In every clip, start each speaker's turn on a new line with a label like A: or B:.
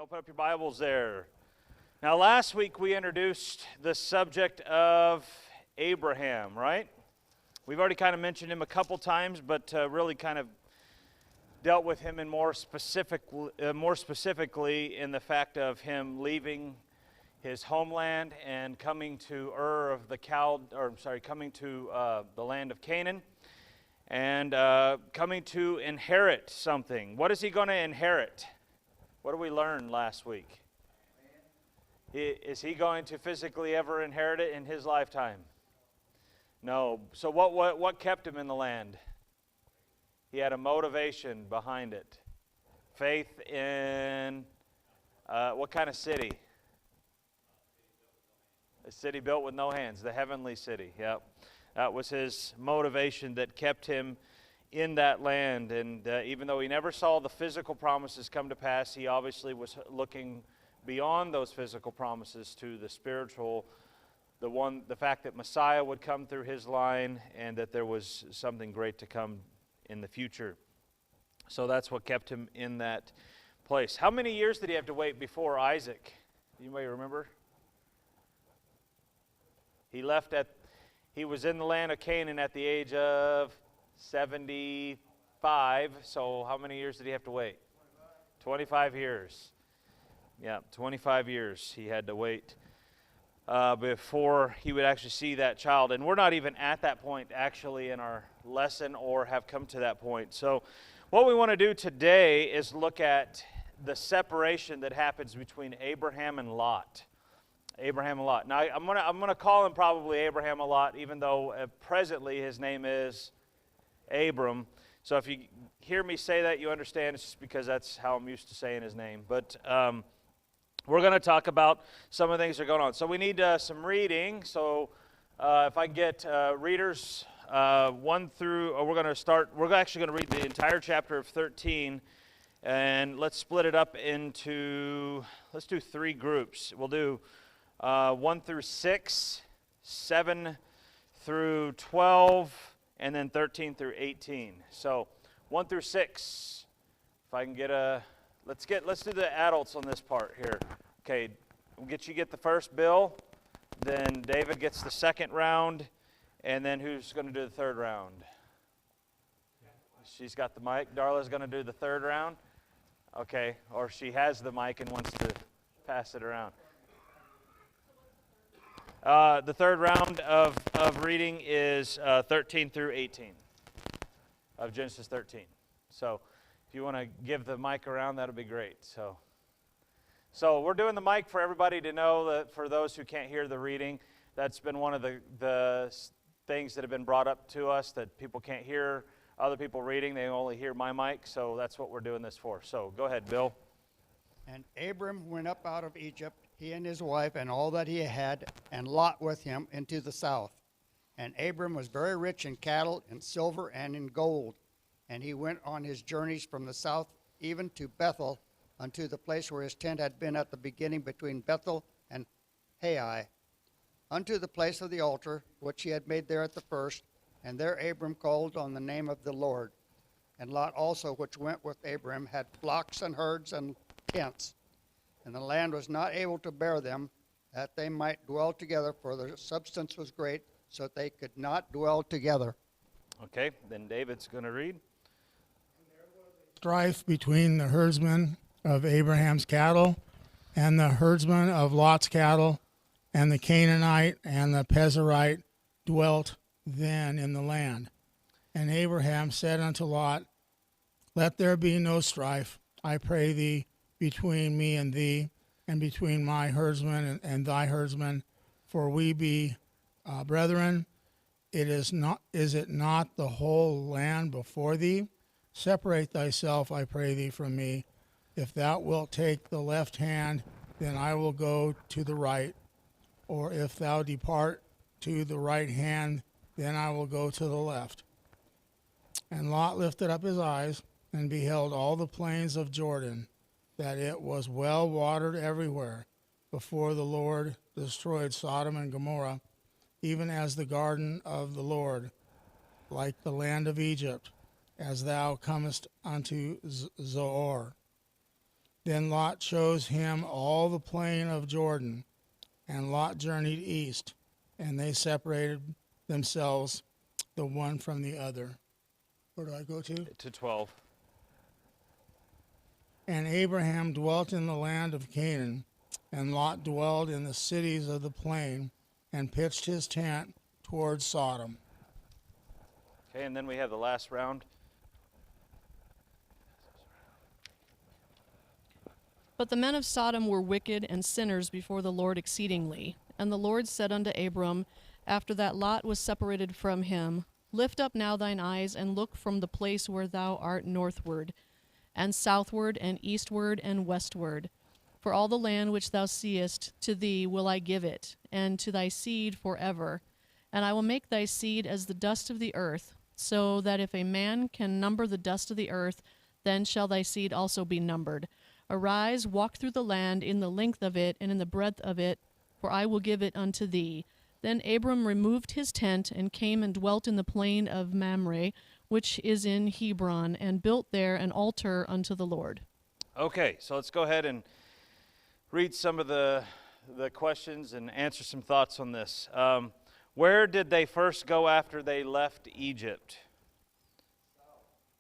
A: Open up your Bibles there. Now, last week we introduced the subject of Abraham, right? We've already kind of mentioned him a couple times, but really kind of dealt with him in more specifically in the fact of him leaving his homeland and coming to coming to the land of Canaan, and coming to inherit something. What is he going to inherit? What did we learn last week? Is he going to physically ever inherit it in his lifetime? No. So what kept him in the land? He had a motivation behind it. Faith in what kind of city? A city built with no hands, the heavenly city. Yep. That was his motivation that kept him in that land. And even though he never saw the physical promises come to pass, he obviously was looking beyond those physical promises to the spiritual, the fact that Messiah would come through his line and that there was something great to come in the future. So that's what kept him in that place. How many years did he have to wait before Isaac? Anybody remember? He was in the land of Canaan at the age of 75. So how many years did he have to wait? 25 years. Yeah, 25 years he had to wait before he would actually see that child. And we're not even at that point actually in our lesson or have come to that point. So what we want to do today is look at the separation that happens between Abraham and Lot. Abraham and Lot. Now I'm gonna call him probably Abraham a lot, even though presently his name is Abram. So if you hear me say that, you understand it's just because that's how I'm used to saying his name. But we're going to talk about some of the things that are going on. So we need some reading. So if I can get readers 1 through, we're actually going to read the entire chapter of 13. And let's split it up into, let's do 3 groups. We'll do 1 through 6, 7 through 12, and then 13 through 18. So 1 through 6. If I can get let's do the adults on this part here. Okay, we'll get the first Bill, then David gets the second round, and then who's going to do the third round? She's got the mic. Darla's going to do the third round. Okay, or she has the mic and wants to pass it around. The third round of reading is 13 through 18 of Genesis 13. So if you want to give the mic around, that'll be great. So we're doing the mic for everybody to know that for those who can't hear the reading, that's been one of the things that have been brought up to us, that people can't hear other people reading. They only hear my mic, so that's what we're doing this for. So go ahead, Bill.
B: And Abram went up out of Egypt, he and his wife and all that he had, and Lot with him into the south. And Abram was very rich in cattle, in silver, and in gold. And he went on his journeys from the south even to Bethel, unto the place where his tent had been at the beginning between Bethel and Hai, unto the place of the altar, which he had made there at the first. And there Abram called on the name of the Lord. And Lot also, which went with Abram, had flocks and herds and tents. And the land was not able to bear them, that they might dwell together, for their substance was great, so that they could not dwell together.
A: Okay, then David's going to read.
C: Strife between the herdsmen of Abraham's cattle and the herdsmen of Lot's cattle, and the Canaanite and the Perizzite dwelt then in the land. And Abraham said unto Lot, Let there be no strife, I pray thee, between me and thee, and between my herdsmen and thy herdsmen, for we be brethren. Is it not the whole land before thee? Separate thyself, I pray thee, from me. If thou wilt take the left hand, then I will go to the right. Or if thou depart to the right hand, then I will go to the left. And Lot lifted up his eyes and beheld all the plains of Jordan, that it was well watered everywhere, before the Lord destroyed Sodom and Gomorrah, even as the garden of the Lord, like the land of Egypt, as thou comest unto Zoar. Then Lot chose him all the plain of Jordan, and Lot journeyed east, and they separated themselves the one from the other. Where do I go to?
A: To 12.
C: And Abraham dwelt in the land of Canaan, and Lot dwelled in the cities of the plain, and pitched his tent toward Sodom.
A: Okay, and then we have the last round.
D: But the men of Sodom were wicked and sinners before the Lord exceedingly. And the Lord said unto Abram, after that Lot was separated from him, Lift up now thine eyes, and look from the place where thou art northward, and southward, and eastward, and westward. For all the land which thou seest, to thee will I give it, and to thy seed forever. And I will make thy seed as the dust of the earth, so that if a man can number the dust of the earth, then shall thy seed also be numbered. Arise, walk through the land in the length of it and in the breadth of it, for I will give it unto thee. Then Abram removed his tent, and came and dwelt in the plain of Mamre, which is in Hebron, and built there an altar unto the Lord.
A: Okay, so let's go ahead and read some of the questions and answer some thoughts on this. Where did they first go after they left Egypt?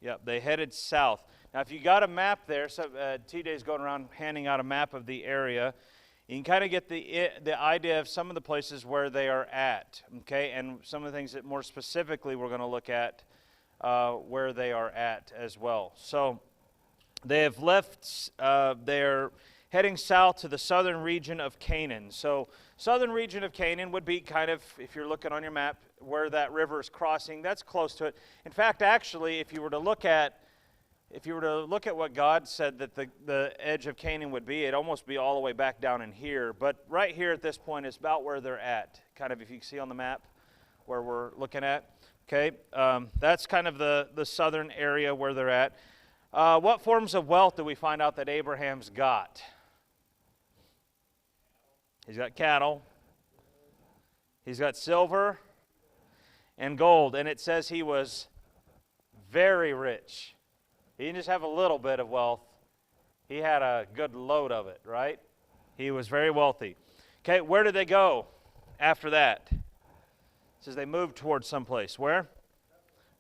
A: Yep, they headed south. Now, if you got a map there, so T-Day's going around handing out a map of the area. You can kind of get the idea of some of the places where they are at, okay? And some of the things that more specifically we're going to look at where they are at as well. So they have left, they're heading south to the southern region of Canaan. So southern region of Canaan would be kind of, if you're looking on your map, where that river is crossing. That's close to it. In fact, actually, if you were to look at what God said that the edge of Canaan would be, it'd almost be all the way back down in here. But right here at this point is about where they're at. Kind of, if you can see on the map where we're looking at. Okay, that's kind of the southern area where they're at. What forms of wealth do we find out that Abraham's got? He's got cattle. He's got silver and gold. And it says he was very rich. He didn't just have a little bit of wealth. He had a good load of it, right? He was very wealthy. Okay, where did they go after that? It says they moved towards someplace. Where?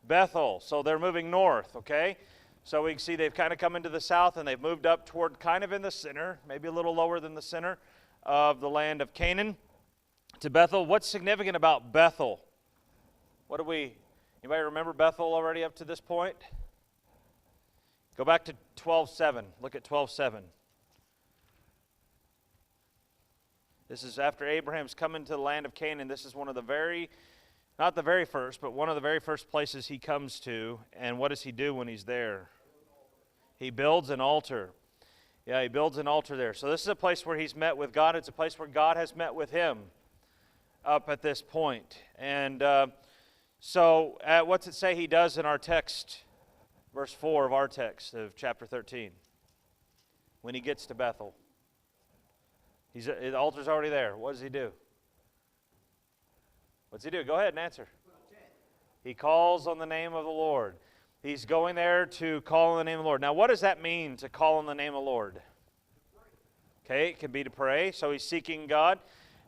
A: Bethel. So they're moving north, okay? So we can see they've kind of come into the south, and they've moved up toward kind of in the center, maybe a little lower than the center of the land of Canaan, to Bethel. What's significant about Bethel? Anybody remember Bethel already up to this point? Go back to 12:7. Look at 12:7. This is after Abraham's come into the land of Canaan. This is one of the not the very first, but one of the very first places he comes to. And what does he do when he's there? He builds an altar. Yeah, he builds an altar there. So this is a place where he's met with God. It's a place where God has met with him up at this point. And so what's it say he does in our text? Verse 4 of our text of chapter 13. When he gets to Bethel. The altar's already there. What does he do? What's he do? Go ahead and answer. He calls on the name of the Lord. He's going there to call on the name of the Lord. Now, what does that mean, to call on the name of the Lord? Okay, it can be to pray. So he's seeking God.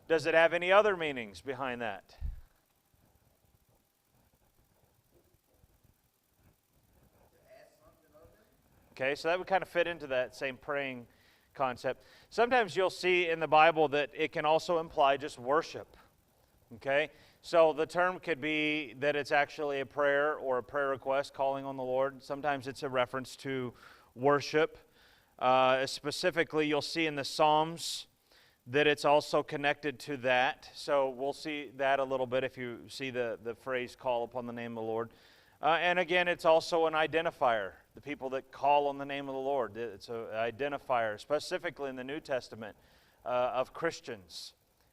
A: Does it have any other meanings behind that? Okay, so that would kind of fit into that same praying concept. Sometimes you'll see in the Bible that it can also imply just worship. Okay, so the term could be that it's actually a prayer or a prayer request, calling on the Lord. Sometimes it's a reference to worship. Specifically, you'll see in the Psalms that it's also connected to that. So we'll see that a little bit if you see the phrase, call upon the name of the Lord. And again, it's also an identifier. The people that call on the name of the Lord. It's an identifier, specifically in the New Testament, of Christians.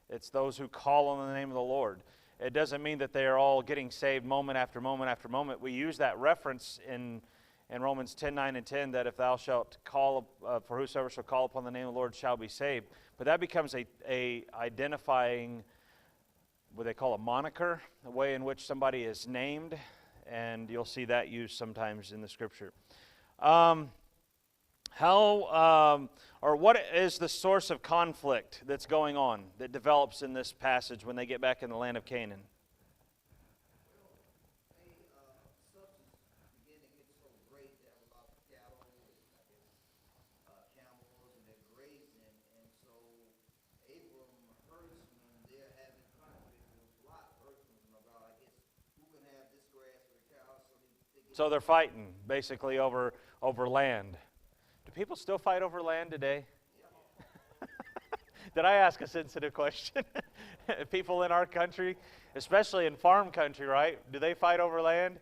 A: It's those who call on the name of the Lord. It doesn't mean that they are all getting saved moment after moment after moment. We use that reference in Romans 10:9 and 10, that if thou shalt call, for whosoever shall call upon the name of the Lord shall be saved. But that becomes a identifying, what they call a moniker, a way in which somebody is named. And you'll see that used sometimes in the Scripture. How or what is the source of conflict that's going on, that develops in this passage when they get back in the land of Canaan? So they're fighting, basically, over land. Do people still fight over land today? Did I ask a sensitive question? People in our country, especially in farm country, right? Do they fight over land?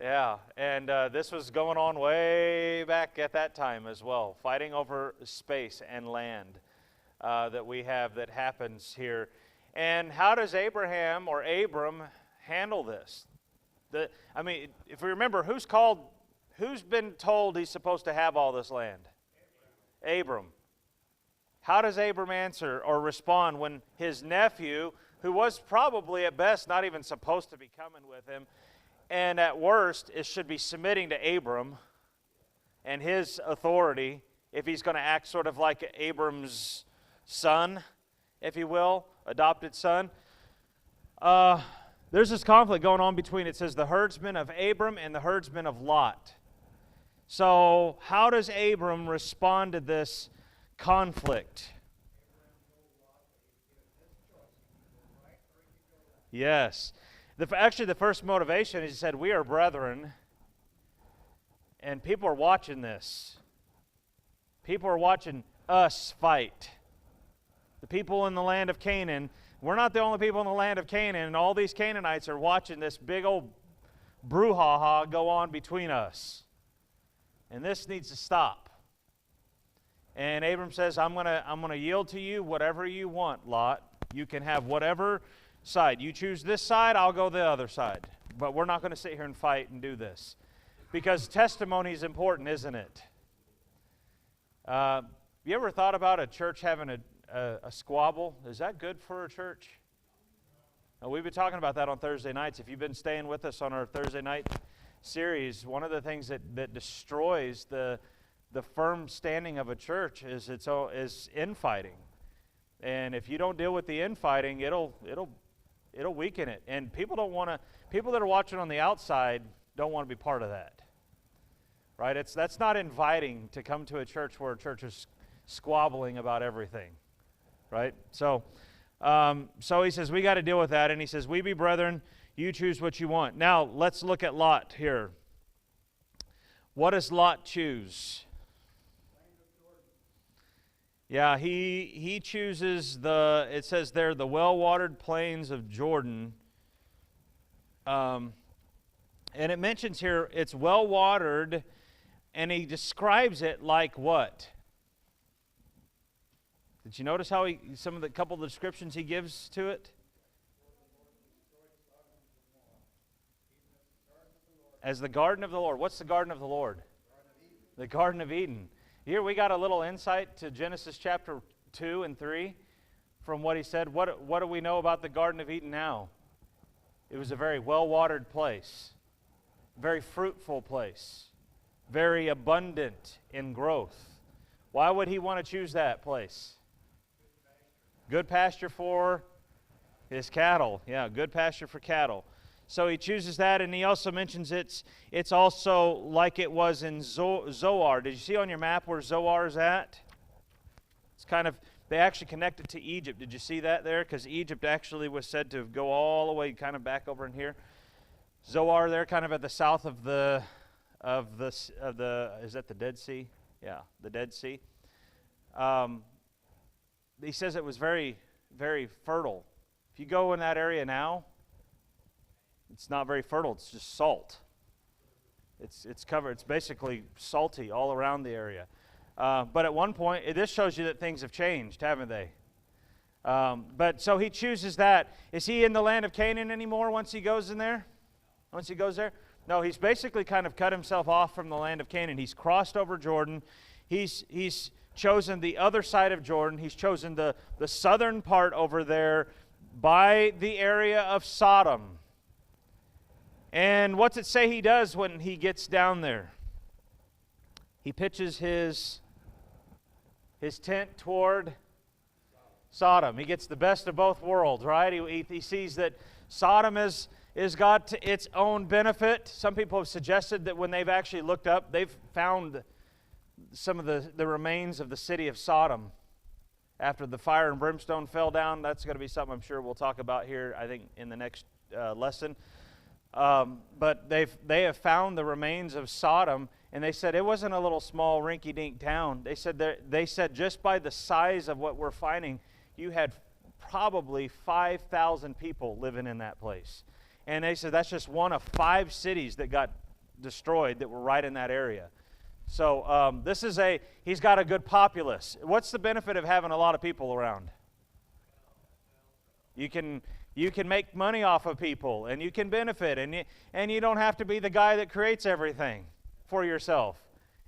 A: Yeah, and this was going on way back at that time as well, fighting over space and land that we have that happens here. And how does Abram handle this? If we remember, who's been told he's supposed to have all this land? Abram. How does Abram answer or respond when his nephew, who was probably at best not even supposed to be coming with him, and at worst should be submitting to Abram and his authority, if he's going to act sort of like Abram's son, if you will, adopted son? There's this conflict going on between, it says, the herdsmen of Abram and the herdsmen of Lot. So how does Abram respond to this conflict? Yes. Actually, the first motivation is he said, we are brethren, and people are watching this. People are watching us fight. The people in the land of Canaan, we're not the only people in the land of Canaan, and all these Canaanites are watching this big old brouhaha go on between us. And this needs to stop. And Abram says, I'm gonna yield to you whatever you want, Lot. You can have whatever side. You choose this side, I'll go the other side. But we're not going to sit here and fight and do this. Because testimony is important, isn't it? You ever thought about a church having a squabble? Is that good for a church? Now, we've been talking about that on Thursday nights. If you've been staying with us on our Thursday night series, one of the things that destroys the firm standing of a church is infighting. And if you don't deal with the infighting, it'll weaken it. And people that are watching on the outside don't want to be part of that. Right? That's not inviting to come to a church where a church is squabbling about everything. Right? So he says, we got to deal with that. And he says, we be brethren, you choose what you want. Now, let's look at Lot here. What does Lot choose? Yeah, he chooses it says there, the well-watered plains of Jordan. And it mentions here, it's well-watered, and he describes it like what? Did you notice how couple of the descriptions he gives to it? As the garden of the Lord. What's the garden of the Lord? The Garden of Eden. Here we got a little insight to Genesis chapter 2 and 3 from what he said. What do we know about the Garden of Eden now? It was a very well-watered place, very fruitful place, very abundant in growth. Why would he want to choose that place? Good pasture for his cattle. Yeah, good pasture for cattle. So he chooses that, and he also mentions it's also like it was in Zoar. Did you see on your map where Zoar is at? It's kind of, they actually connected to Egypt. Did you see that there? Because Egypt actually was said to go all the way kind of back over in here. Zoar there, kind of at the south of the is that the Dead Sea? Yeah, the Dead Sea. He says it was very, very fertile. If you go in that area now, it's not very fertile. It's just salt. It's covered. It's basically salty all around the area. But at one point, this shows you that things have changed, haven't they? But so he chooses that. Is he in the land of Canaan anymore once he goes in there? Once he goes there? No, he's basically kind of cut himself off from the land of Canaan. He's crossed over Jordan. He's chosen the other side of Jordan. He's chosen the southern part over there by the area of Sodom. And what's it say he does when he gets down there? he pitches his tent toward Sodom. He gets the best of both worlds, right? He sees that Sodom is got its own benefit. Some people have suggested that when they've actually looked up, they've found some of the remains of the city of Sodom after the fire and brimstone fell down. That's going to be something I'm sure we'll talk about here, I think, in the next lesson. But they have found the remains of Sodom, and they said it wasn't a little small rinky-dink town. They said just by the size of what we're finding, you had probably 5,000 people living in that place. And they said that's just one of 5 cities that got destroyed that were right in that area. So he's got a good populace. What's the benefit of having a lot of people around? You can make money off of people, and you can benefit, and you don't have to be the guy that creates everything for yourself.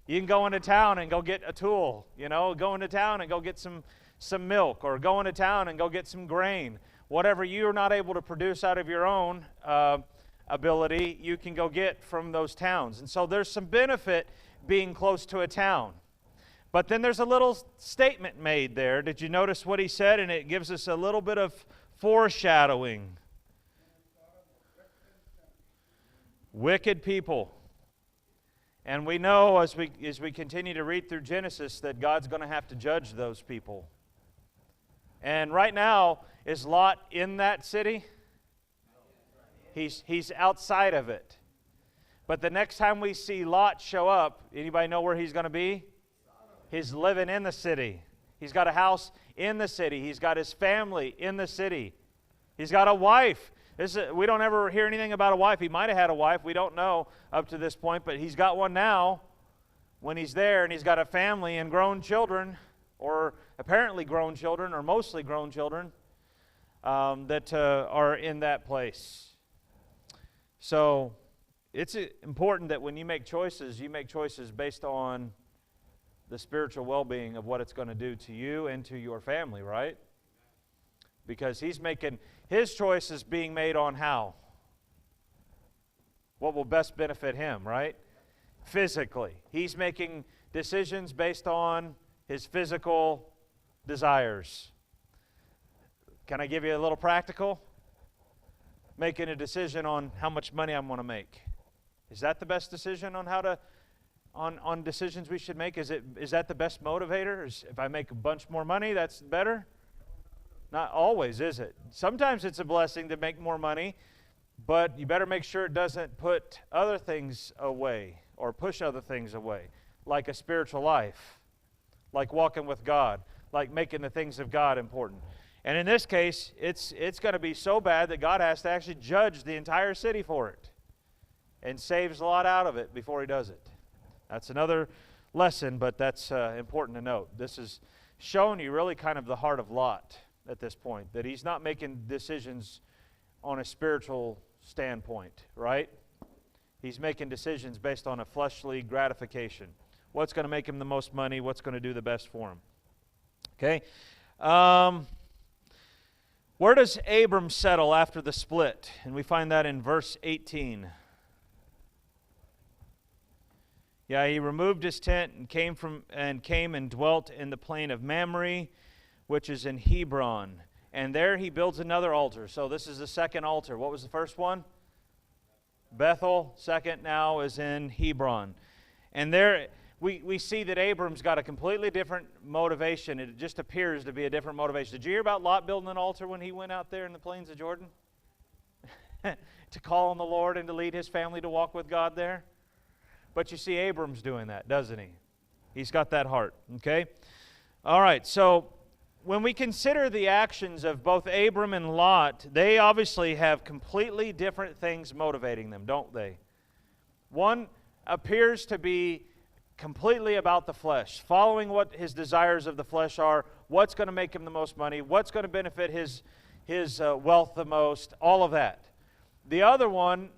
A: You can go into town and go get a tool, go into town and go get some milk, or go into town and go get some grain. Whatever you're not able to produce out of your own ability, you can go get from those towns. And so there's some benefit being close to a town. But then there's a little statement made there. Did you notice what he said? And it gives us a little bit of foreshadowing. Wicked people. And we know as we continue to read through Genesis that God's going to have to judge those people. And right now, is Lot in that city? He's outside of it. But the next time we see Lot show up, anybody know where he's going to be? He's living in the city. He's got a house in the city. He's got his family in the city. He's got a wife. We don't ever hear anything about a wife. He might have had a wife. We don't know up to this point, but he's got one now when he's there, and he's got a family and grown children, or apparently grown children, or mostly grown children, that are in that place. So it's important that when you make choices based on the spiritual well-being of what it's going to do to you and to your family, right? Because he's making his choices being made on how? What will best benefit him, right? Physically. He's making decisions based on his physical desires. Can I give you a little practical? Making a decision on how much money I'm going to make. Is that the best decision on decisions we should make? Is that the best motivator? If I make a bunch more money, that's better? Not always, is it? Sometimes it's a blessing to make more money, but you better make sure it doesn't put other things away or push other things away, like a spiritual life, like walking with God, like making the things of God important. And in this case, it's going to be so bad that God has to actually judge the entire city for it and saves a lot out of it before he does it. That's another lesson, but that's important to note. This is showing you really kind of the heart of Lot at this point, that he's not making decisions on a spiritual standpoint, right? He's making decisions based on a fleshly gratification. What's going to make him the most money? What's going to do the best for him? Okay. Where does Abram settle after the split? And we find that in verse 18. Yeah, he removed his tent and came and dwelt in the plain of Mamre, which is in Hebron. And there he builds another altar. So this is the second altar. What was the first one? Bethel. Second now is in Hebron. And there we see that Abram's got a completely different motivation. It just appears to be a different motivation. Did you hear about Lot building an altar when he went out there in the plains of Jordan? To call on the Lord and to lead his family to walk with God there? But you see Abram's doing that, doesn't he? He's got that heart, okay? All right, so when we consider the actions of both Abram and Lot, they obviously have completely different things motivating them, don't they? One appears to be completely about the flesh, following what his desires of the flesh are, what's going to make him the most money, what's going to benefit his wealth the most, all of that. The other one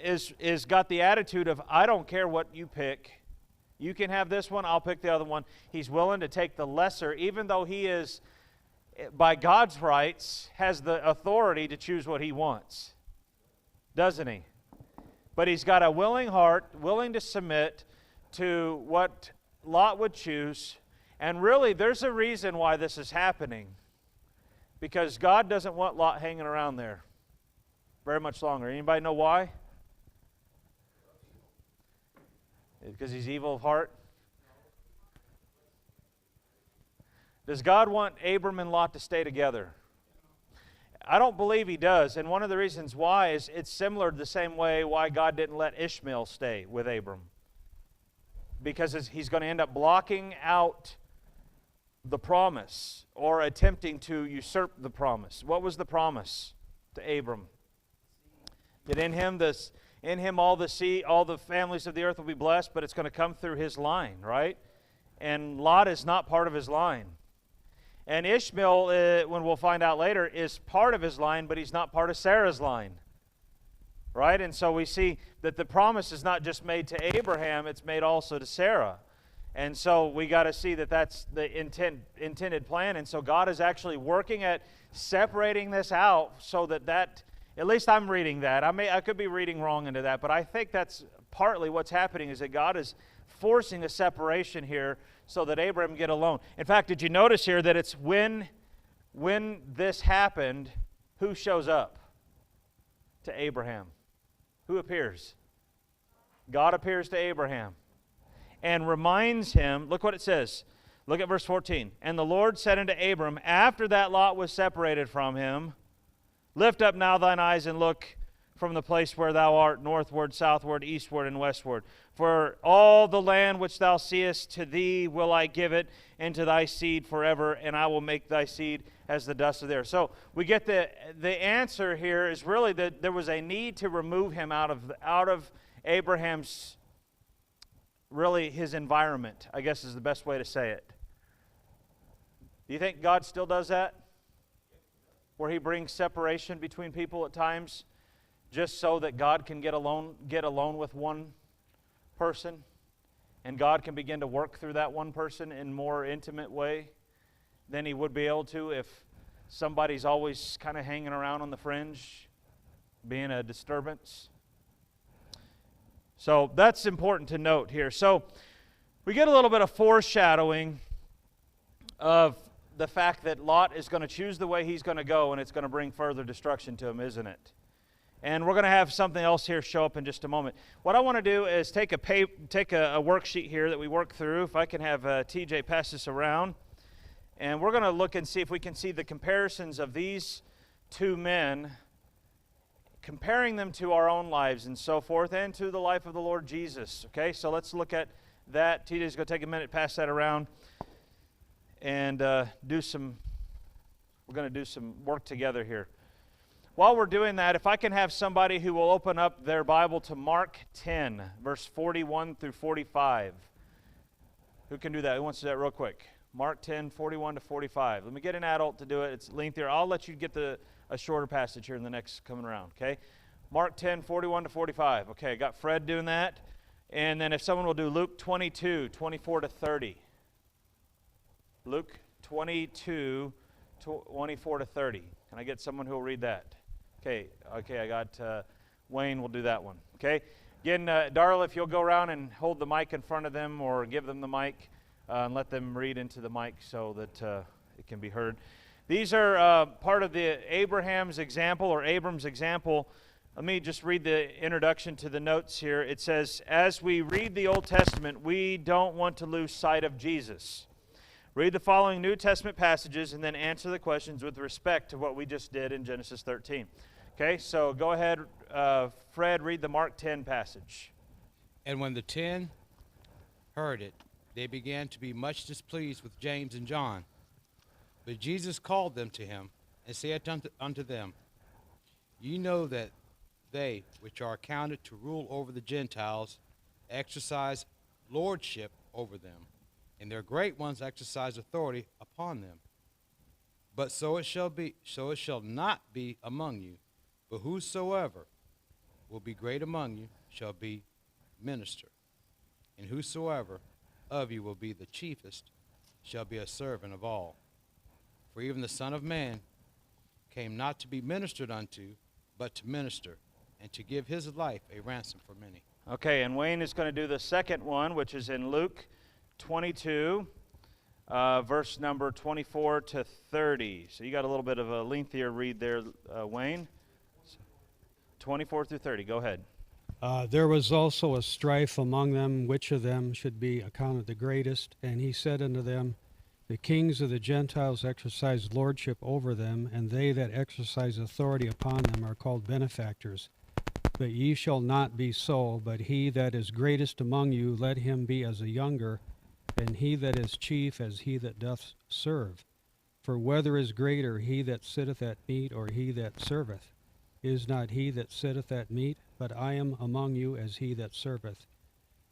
A: is got the attitude of, I don't care what you pick. You can have this one, I'll pick the other one. He's willing to take the lesser, even though he is, by God's rights, has the authority to choose what he wants. Doesn't he? But he's got a willing heart, willing to submit to what Lot would choose. And really, there's a reason why this is happening. Because God doesn't want Lot hanging around there very much longer. Anybody know why? Because he's evil of heart? Does God want Abram and Lot to stay together? I don't believe he does. And one of the reasons why is it's similar to the same way why God didn't let Ishmael stay with Abram. Because he's going to end up blocking out the promise or attempting to usurp the promise. What was the promise to Abram? That in him all the families of the earth will be blessed, but it's going to come through his line, right? And Lot is not part of his line. And Ishmael, when we'll find out later, is part of his line, but he's not part of Sarah's line. Right? And so we see that the promise is not just made to Abraham, it's made also to Sarah. And so we got to see that that's the intended plan. And so God is actually working at separating this out so that at least I'm reading that. I could be reading wrong into that, but I think that's partly what's happening is that God is forcing a separation here so that Abraham can get alone. In fact, did you notice here that it's when this happened, who shows up to Abraham? Who appears? God appears to Abraham and reminds him, look what it says. Look at verse 14. And the Lord said unto Abram, after that Lot was separated from him, lift up now thine eyes and look from the place where thou art, northward, southward, eastward, and westward. For all the land which thou seest, to thee will I give it, and to thy seed forever, and I will make thy seed as the dust of the earth. So we get the answer here is really that there was a need to remove him out of Abraham's, really his environment, I guess is the best way to say it. Do you think God still does that? Where he brings separation between people at times, just so that God can get alone with one person, and God can begin to work through that one person in a more intimate way than he would be able to if somebody's always kind of hanging around on the fringe, being a disturbance. So that's important to note here. So we get a little bit of foreshadowing of the fact that Lot is going to choose the way he's going to go, and it's going to bring further destruction to him, isn't it? And we're going to have something else here show up in just a moment. What I want to do is take a worksheet here that we work through. If I can have TJ pass this around. And we're going to look and see if we can see the comparisons of these two men, comparing them to our own lives and so forth, and to the life of the Lord Jesus. Okay, so let's look at that. TJ's going to take a minute, pass that around, and we're going to do some work together here. While we're doing that, if I can have somebody who will open up their Bible to Mark 10, verse 41 through 45. Who can do that? Who wants to do that real quick? Mark 10, 41 to 45. Let me get an adult to do it. It's lengthier. I'll let you get a shorter passage here in the next coming around, okay? Mark 10, 41 to 45. Okay, I got Fred doing that. And then if someone will do Luke 22, 24 to 30. Luke 22, 24 to 30. Can I get someone who will read that? Okay, I got Wayne will do that one. Okay, again, Darla, if you'll go around and hold the mic in front of them or give them the mic and let them read into the mic so that it can be heard. These are part of the Abram's example. Let me just read the introduction to the notes here. It says, as we read the Old Testament, we don't want to lose sight of Jesus. Read the following New Testament passages and then answer the questions with respect to what we just did in Genesis 13. Okay, so go ahead, Fred, read the Mark 10 passage.
E: And when the 10 heard it, they began to be much displeased with James and John. But Jesus called them to him and said unto them, Ye know that they which are accounted to rule over the Gentiles exercise lordship over them, and their great ones exercise authority upon them. But so it shall not be among you. But whosoever will be great among you shall be minister, and whosoever of you will be the chiefest shall be a servant of all. For even the Son of Man came not to be ministered unto, but to minister, and to give his life a ransom for many.
A: Okay, and Wayne is going to do the second one, which is in Luke 22, verse number 24 to 30. So you got a little bit of a lengthier read there, Wayne. 24 through 30, go ahead.
F: There was also a strife among them, which of them should be accounted the greatest. And he said unto them, the kings of the Gentiles exercise lordship over them, and they that exercise authority upon them are called benefactors. But ye shall not be so, but he that is greatest among you, let him be as a younger, and he that is chief as he that doth serve. For whether is greater, he that sitteth at meat, or he that serveth? Is not he that sitteth at meat? But I am among you as he that serveth.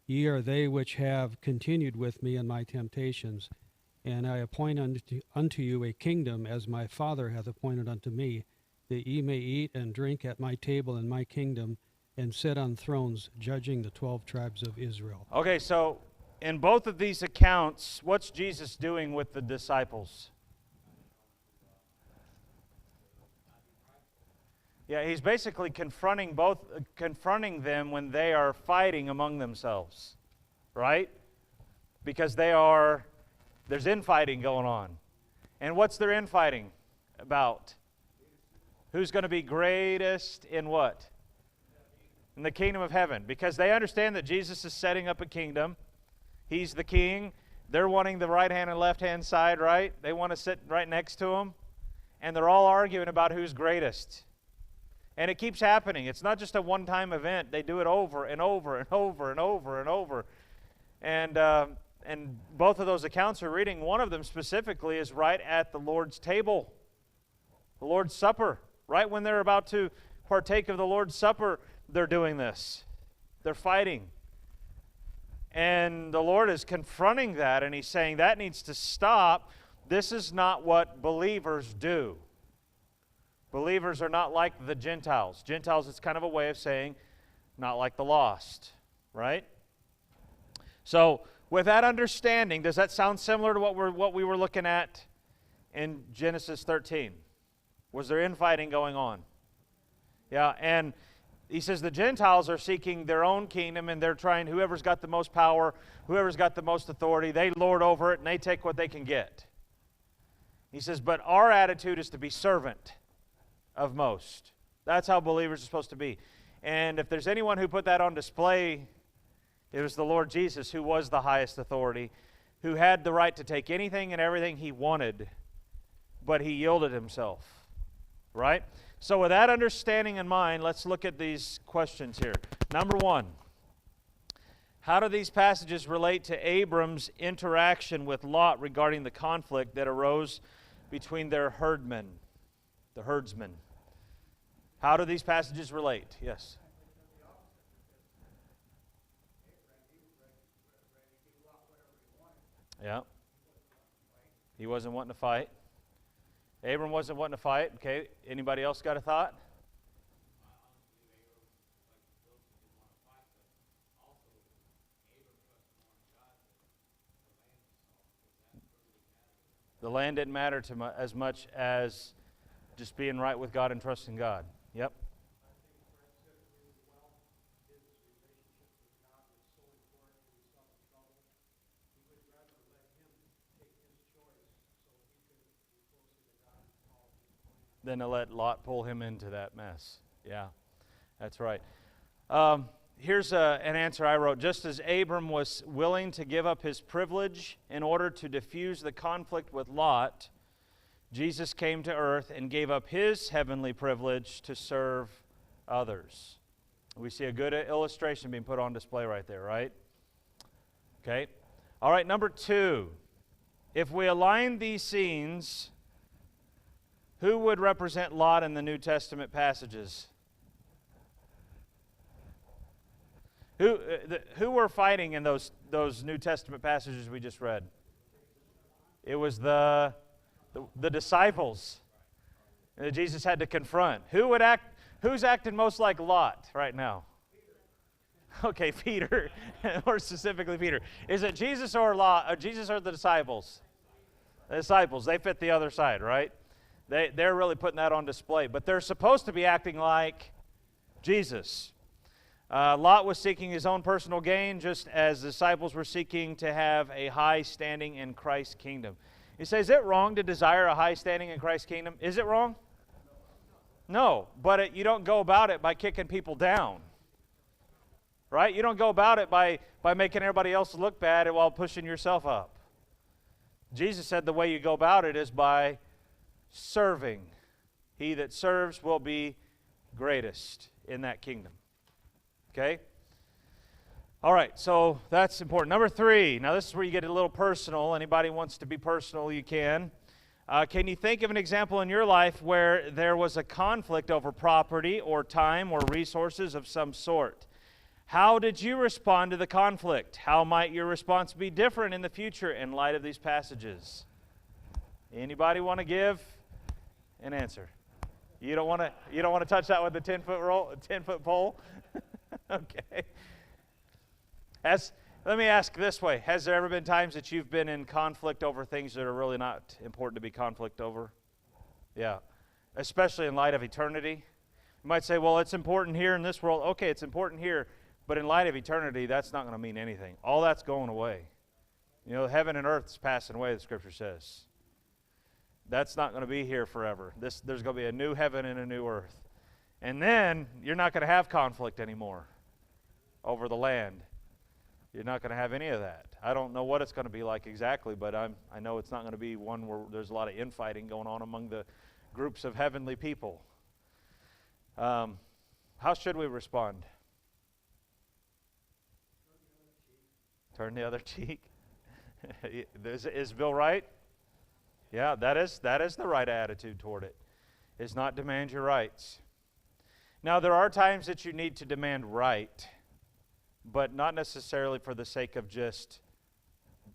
F: Ye are they which have continued with me in my temptations, and I appoint unto you a kingdom, as my Father hath appointed unto me, that ye may eat and drink at my table in my kingdom, and sit on thrones, judging the 12 tribes of Israel.
A: Okay, so in both of these accounts, what's Jesus doing with the disciples? Yeah, he's basically confronting them when they are fighting among themselves, right? Because there's infighting going on. And what's their infighting about? Who's going to be greatest in what? In the kingdom of heaven. Because they understand that Jesus is setting up a kingdom. He's the king. They're wanting the right hand and left hand side, right? They want to sit right next to him. And they're all arguing about who's greatest. And it keeps happening. It's not just a one-time event. They do it over and over and over and over and over. And both of those accounts we're reading, one of them specifically is right at the Lord's table, the Lord's Supper. Right when they're about to partake of the Lord's Supper, they're doing this. They're fighting. And the Lord is confronting that, and he's saying that needs to stop. This is not what believers do. Believers are not like the Gentiles. Gentiles, it's kind of a way of saying not like the lost, right? So with that understanding, does that sound similar to what we were looking at in Genesis 13? Was there infighting going on? Yeah, and he says the Gentiles are seeking their own kingdom, and they're trying, whoever's got the most power, whoever's got the most authority, they lord over it, and they take what they can get. He says, but our attitude is to be servant of most. That's how believers are supposed to be. And if there's anyone who put that on display, it was the Lord Jesus, who was the highest authority, who had the right to take anything and everything he wanted, but he yielded himself. Right? So with that understanding in mind, let's look at these questions here. Number one, how do these passages relate to Abram's interaction with Lot regarding the conflict that arose between their herdsmen? How do these passages relate? Yes. Yeah. He wasn't wanting to fight. Abram wasn't wanting to fight. Okay. Anybody else got a thought? The land didn't matter as much as just being right with God and trusting God. Yep. Than to let Lot pull him into that mess. Yeah, that's right. Here's an answer I wrote. Just as Abram was willing to give up his privilege in order to diffuse the conflict with Lot, Jesus came to earth and gave up his heavenly privilege to serve others. We see a good illustration being put on display right there, right? Okay. All right, number two. If we align these scenes, who would represent Lot in the New Testament passages? Who were fighting in those New Testament passages we just read? It was the disciples that Jesus had to confront. Who's acting most like Lot right now? Okay, Peter. More specifically, Peter. Is it Jesus or Lot? Or Jesus or the disciples? The disciples. They fit the other side, right? They're really putting that on display. But they're supposed to be acting like Jesus. Lot was seeking his own personal gain, just as the disciples were seeking to have a high standing in Christ's kingdom. You say, is it wrong to desire a high standing in Christ's kingdom? Is it wrong? No, but you don't go about it by kicking people down. Right? You don't go about it by making everybody else look bad while pushing yourself up. Jesus said the way you go about it is by serving. He that serves will be greatest in that kingdom. Okay? All right, so that's important. Number 3. Now this is where you get a little personal. Anybody wants to be personal, you can. Can you think of an example in your life where there was a conflict over property or time or resources of some sort? How did you respond to the conflict? How might your response be different in the future in light of these passages? Anybody want to give an answer? You don't want to touch that with a 10-foot pole? Okay. Let me ask this way. Has there ever been times that you've been in conflict over things that are really not important to be conflict over? Yeah. Especially in light of eternity. You might say, well, it's important here in this world. Okay, it's important here. But in light of eternity, that's not going to mean anything. All that's going away. You know, heaven and earth is passing away, the Scripture says. That's not going to be here forever. There's going to be a new heaven and a new earth. And then you're not going to have conflict anymore over the land. You're not going to have any of that. I don't know what it's going to be like exactly, but I know it's not going to be one where there's a lot of infighting going on among the groups of heavenly people. How should we respond? Turn the other cheek. Is Bill right? Yeah, that is the right attitude toward it. Is not demand your rights. Now, there are times that you need to demand right, but not necessarily for the sake of just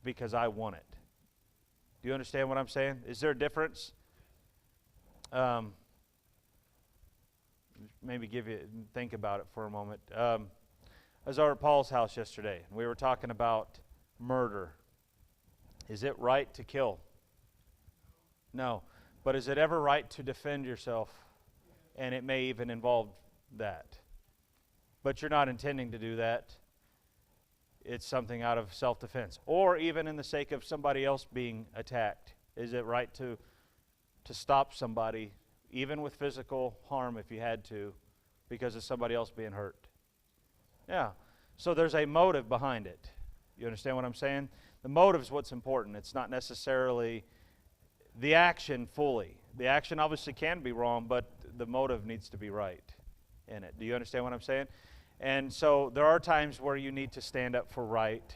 A: because I want it. Do you understand what I'm saying? Is there a difference? Maybe think about it for a moment. I was over at Paul's house yesterday, and we were talking about murder. Is it right to kill? No. But is it ever right to defend yourself? And it may even involve that. But you're not intending to do that. It's something out of self-defense. Or even in the sake of somebody else being attacked. Is it right to stop somebody, even with physical harm if you had to, because of somebody else being hurt? Yeah. So there's a motive behind it. You understand what I'm saying? The motive is what's important. It's not necessarily the action fully. The action obviously can be wrong, but the motive needs to be right in it. Do you understand what I'm saying? And so there are times where you need to stand up for right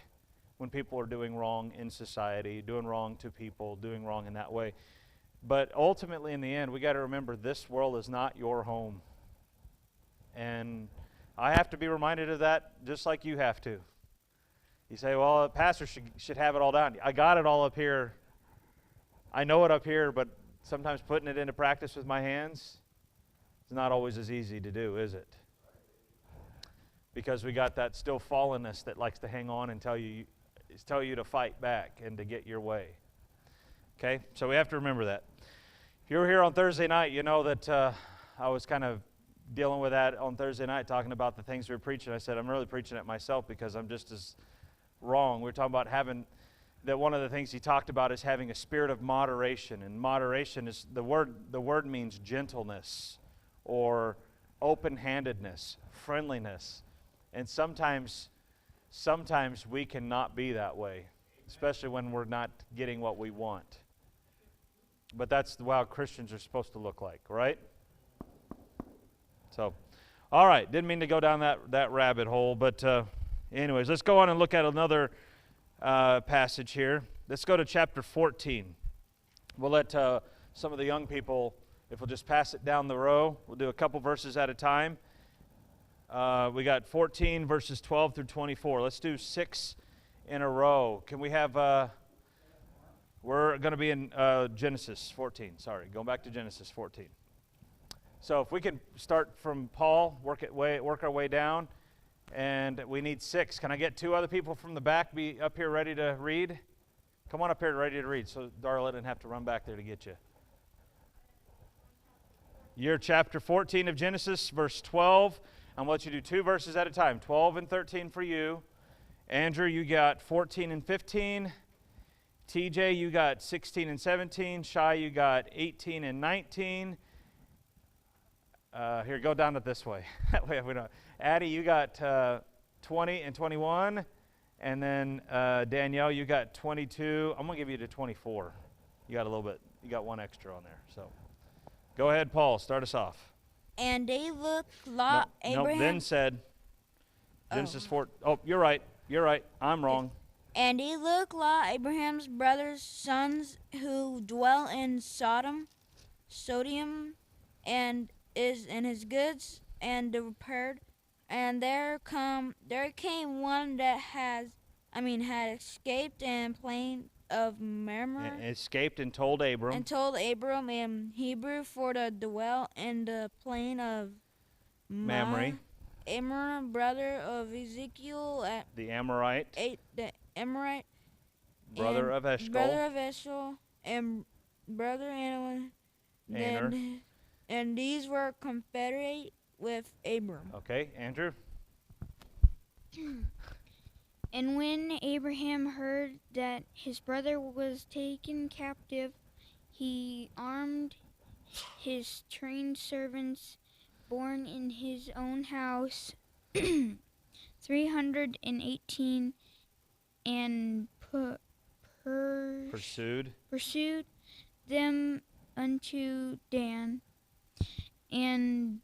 A: when people are doing wrong in society, doing wrong to people, doing wrong in that way. But ultimately, in the end, we got to remember this world is not your home. And I have to be reminded of that just like you have to. You say, well, a pastor should have it all down. I got it all up here. I know it up here, but sometimes putting it into practice with my hands is not always as easy to do, is it? Because we got that still fallenness that likes to hang on and tell you to fight back and to get your way. Okay? So we have to remember that. If you were here on Thursday night, you know that I was kind of dealing with that on Thursday night, talking about the things we were preaching. I said, I'm really preaching it myself because I'm just as wrong. We were talking about that one of the things he talked about is having a spirit of moderation. And moderation is, the word means gentleness or open-handedness, friendliness. And sometimes we cannot be that way, especially when we're not getting what we want. But that's how Christians are supposed to look like, right? So, all right, didn't mean to go down that rabbit hole, but anyways, let's go on and look at another passage here. Let's go to chapter 14. We'll let some of the young people, if we'll just pass it down the row, we'll do a couple verses at a time. We got 14 verses 12 through 24. Let's do 6 in a row. Can we have, we're going to be in Genesis 14. Sorry, going back to Genesis 14. So if we can start from Paul, work our way down, and we need 6. Can I get 2 other people from the back be up here ready to read? Come on up here ready to read so Darla didn't have to run back there to get you. You're chapter 14 of Genesis, verse 12. I'm going to let you do 2 verses at a time. 12 and 13 for you. Andrew, you got 14 and 15. TJ, you got 16 and 17. Shai, you got 18 and 19. Here, go down it this way. That way we don't. Addie, you got 20 and 21. And then Danielle, you got 22. I'm going to give you to 24. You got a little bit. You got one extra on there. So go ahead, Paul. Start us off.
G: And they looked Lot, Abraham.
A: No, Ben said Genesis 4. Oh, you're right. You're right. I'm wrong.
G: And he looked Lot, Abraham's brother's sons, who dwell in Sodom, and is in his goods, and repaired. And there came one that had escaped in plain of Mamre.
A: Escaped and told Abram.
G: And told Abram in Hebrew for to dwell in the plain of
A: Mamre.
G: Abram, brother of Ezekiel,
A: The Amorite.
G: The Amorite.
A: Brother of Eshcol.
G: Brother of Eshcol, and brother Aner. And these were confederate with Abram.
A: Okay, Andrew.
H: And when Abraham heard that his brother was taken captive, he armed his trained servants born in his own house, 318, and pursued them unto Dan. And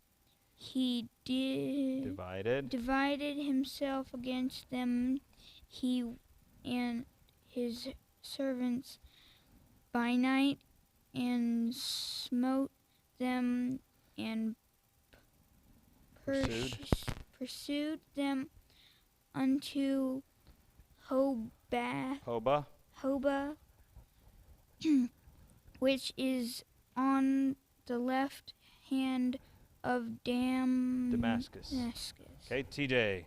H: he divided himself against them, he and his servants, by night, and smote them, and pursued them unto Hobah, which is on the left hand of
A: Damascus. Okay, TJ.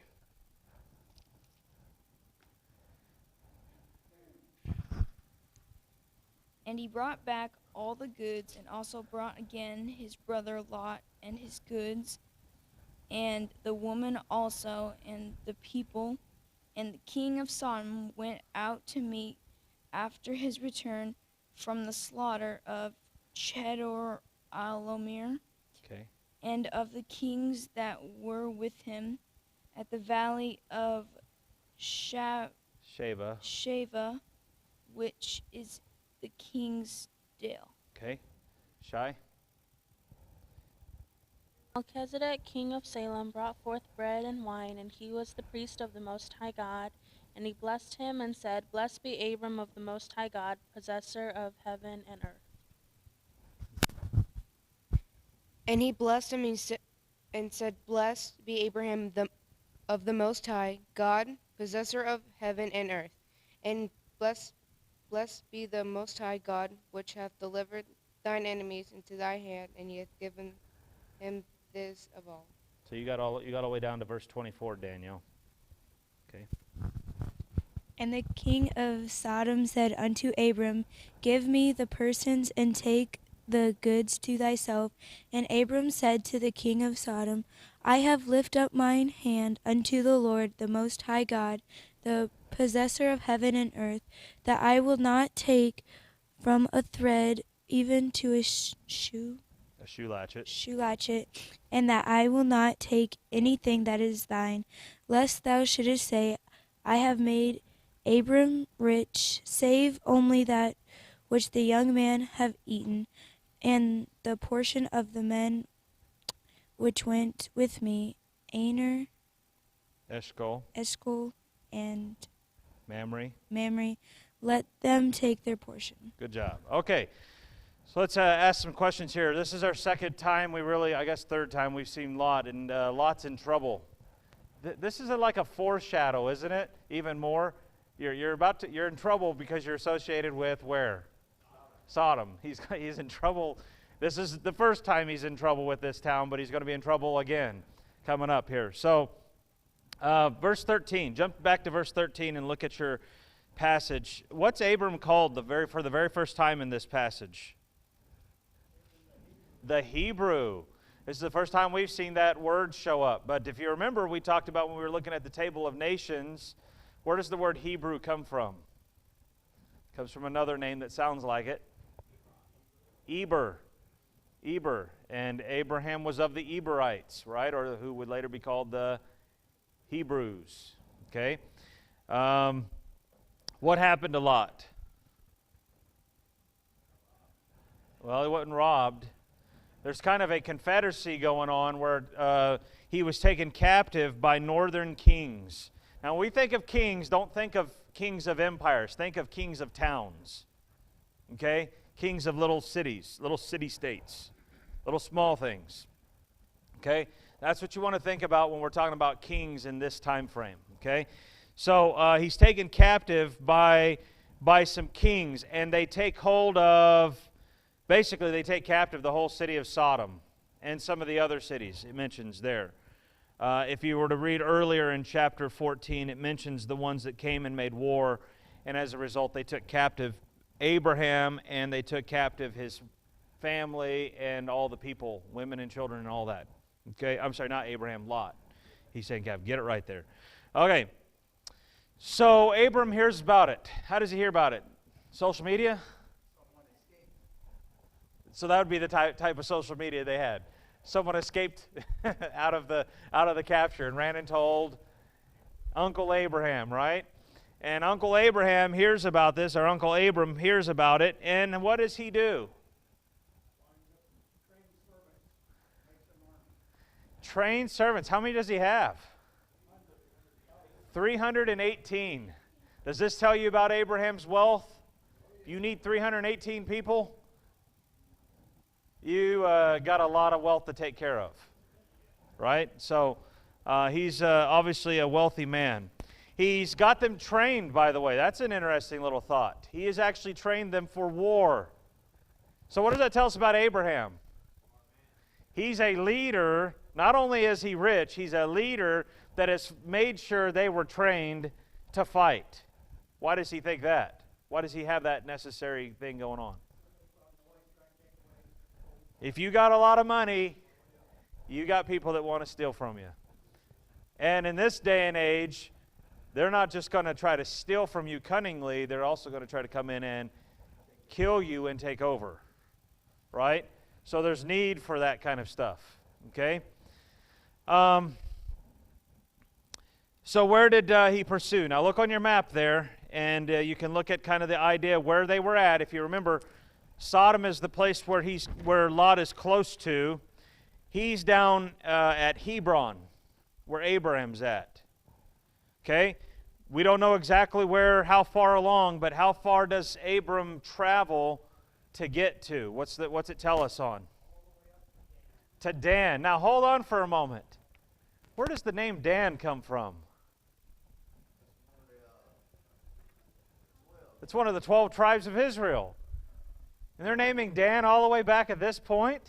I: And he brought back all the goods, and also brought again his brother Lot and his goods, and the woman also, and the people. And the king of Sodom went out to meet after his return from the slaughter of Chedorlaomer.
A: Okay.
I: And of the kings that were with him at the valley of Shava, which is the king's dale.
A: Okay. Shai.
J: Melchizedek, king of Salem, brought forth bread and wine, and he was the priest of the Most High God. And he blessed him and said, Blessed be Abram of the Most High God, possessor of heaven and earth.
K: And he blessed him and said, Blessed be Abraham of the Most High God, possessor of heaven and earth. And blessed be the Most High God, which hath delivered thine enemies into thy hand, and he hath given him this of all.
A: So you got all the way down to verse 24, Daniel. Okay.
L: And the king of Sodom said unto Abram, Give me the persons, and take the goods to thyself. And Abram said to the king of Sodom, I have lifted up mine hand unto the Lord, the Most High God, the possessor of heaven and earth, that I will not take from a thread even to a shoe latchet, and that I will not take anything that is thine, lest thou shouldest say, I have made Abram rich, save only that which the young man have eaten, and the portion of the men which went with me, Aner, Eshcol, and Mamre, let them take their portion.
A: Good job. Okay. So let's ask some questions here. This is our second time, third time we've seen Lot, and Lot's in trouble. This is like a foreshadow, isn't it? Even more. You're in trouble because you're associated with where? Sodom. He's in trouble. This is the first time he's in trouble with this town, but he's going to be in trouble again coming up here. So verse 13. Jump back to verse 13 and look at your passage. What's Abram called for the very first time in this passage? The Hebrew. This is the first time we've seen that word show up. But if you remember, we talked about when we were looking at the table of nations, where does the word Hebrew come from? It comes from another name that sounds like it. Eber. Eber. And Abraham was of the Eberites, right? Or who would later be called the Hebrews. Okay? What happened to Lot? Well, he wasn't robbed. There's kind of a confederacy going on where he was taken captive by northern kings. Now, when we think of kings, don't think of kings of empires. Think of kings of towns. Okay? Kings of little cities, little city-states, little small things. Okay? That's what you want to think about when we're talking about kings in this time frame. Okay? So he's taken captive by some kings, and they take hold of, basically they take captive the whole city of Sodom and some of the other cities it mentions there. If you were to read earlier in chapter 14, it mentions the ones that came and made war, and as a result they took captive Abraham, and they took captive his family and all the people, women and children and all that. Okay, I'm sorry, not Abraham, Lot. He's saying captive. Get it right there. Okay, so Abram hears about it. How does he hear about it? Social media? So that would be the type of social media they had. Someone escaped out of the capture and ran and told Uncle Abraham, right? And Uncle Abraham hears about this, or Uncle Abram hears about it, and what does he do? Trained servants. How many does he have? 318. Does this tell you about Abraham's wealth? You need 318 people? You got a lot of wealth to take care of, right? So he's obviously a wealthy man. He's got them trained, by the way. That's an interesting little thought. He has actually trained them for war. So what does that tell us about Abraham? He's a leader. Not only is he rich, he's a leader that has made sure they were trained to fight. Why does he think that? Why does he have that necessary thing going on? If you got a lot of money, you got people that want to steal from you. And in this day and age, they're not just going to try to steal from you cunningly, they're also going to try to come in and kill you and take over. Right? So there's need for that kind of stuff. Okay? So where did he pursue? Now look on your map there, and you can look at kind of the idea where they were at. If you remember, Sodom is the place where Lot is close to. He's down at Hebron, where Abraham's at. Okay? We don't know exactly how far along, but how far does Abram travel to get to? What's it tell us on? To Dan. Now hold on for a moment. Where does the name Dan come from? It's one of the 12 tribes of Israel. And they're naming Dan all the way back at this point.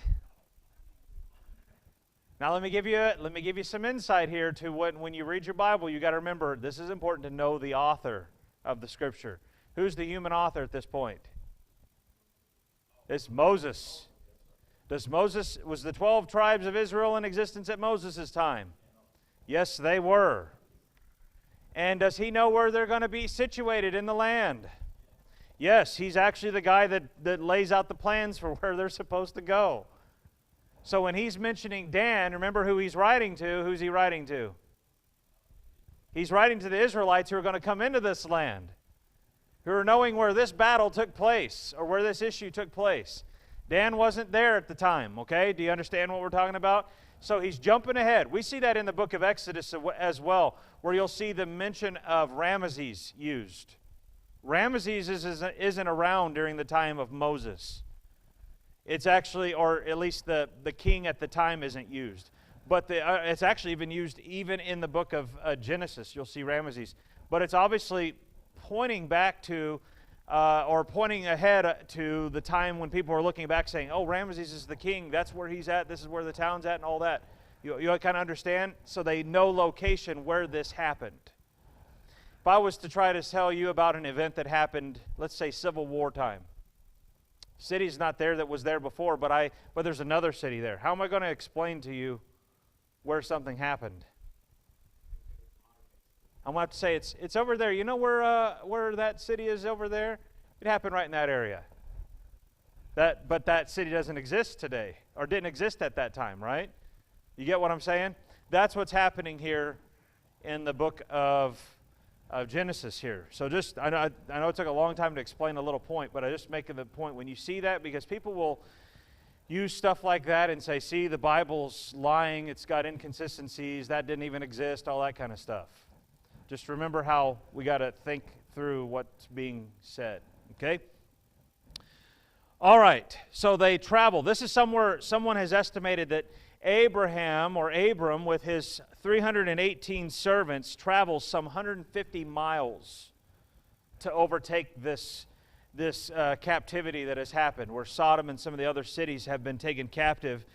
A: Now let me give you some insight here to when you read your Bible, you got to remember this is important to know the author of the Scripture. Who's the human author at this point? It's Moses. Was the 12 tribes of Israel in existence at Moses' time? Yes, they were. And does he know where they're going to be situated in the land? Yes, he's actually the guy that lays out the plans for where they're supposed to go. So when he's mentioning Dan, remember who he's writing to. Who's he writing to? He's writing to the Israelites who are going to come into this land, who are knowing where this battle took place or where this issue took place. Dan wasn't there at the time, okay? Do you understand what we're talking about? So he's jumping ahead. We see that in the book of Exodus as well, where you'll see the mention of Ramesses used. Ramesses isn't around during the time of Moses. It's actually, or at least the king at the time isn't used. But it's actually even used even in the book of Genesis. You'll see Ramesses. But it's obviously pointing back to, or pointing ahead to the time when people are looking back saying, oh, Ramesses is the king. That's where he's at. This is where the town's at and all that. You kind of understand? So they know location where this happened. If I was to try to tell you about an event that happened, let's say Civil War time. City's not there that was there before, but there's another city there. How am I going to explain to you where something happened? I'm going to have to say it's over there. You know where that city is over there? It happened right in that area. But that city doesn't exist today, or didn't exist at that time, right? You get what I'm saying? That's what's happening here in the book of Genesis here. So just, I know it took a long time to explain a little point, but I just making the point when you see that, because people will use stuff like that and say, see, the Bible's lying, it's got inconsistencies, that didn't even exist, all that kind of stuff. Just remember how we got to think through what's being said, okay? All right, so they travel. This is somewhere someone has estimated that Abraham, or Abram, with his 318 servants, travels some 150 miles to overtake this captivity that has happened, where Sodom and some of the other cities have been taken captive.